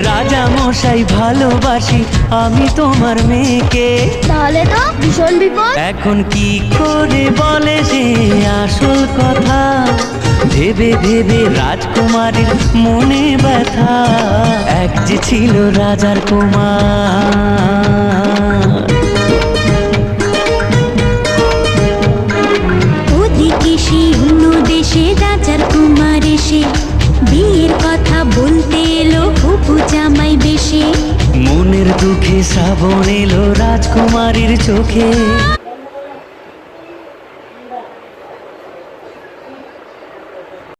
রাজা মশাই ভালোবাসি আমি তোমার মেয়েকে। তাহলে তো ভীষণ বিপদ। এখন কি করে বলে সে আসল কথা, ভেবে ভেবে রাজকুমারীর মনে ব্যথা। এক যে ছিল রাজার কুমার। ওদিকে সে অন্য দেশে রাজার কুমার এসে বিয়ের কথা বলতে এলো হবু জামাই বেশে। মনের দুঃখে শ্রাবণ এলো রাজকুমারীর চোখে।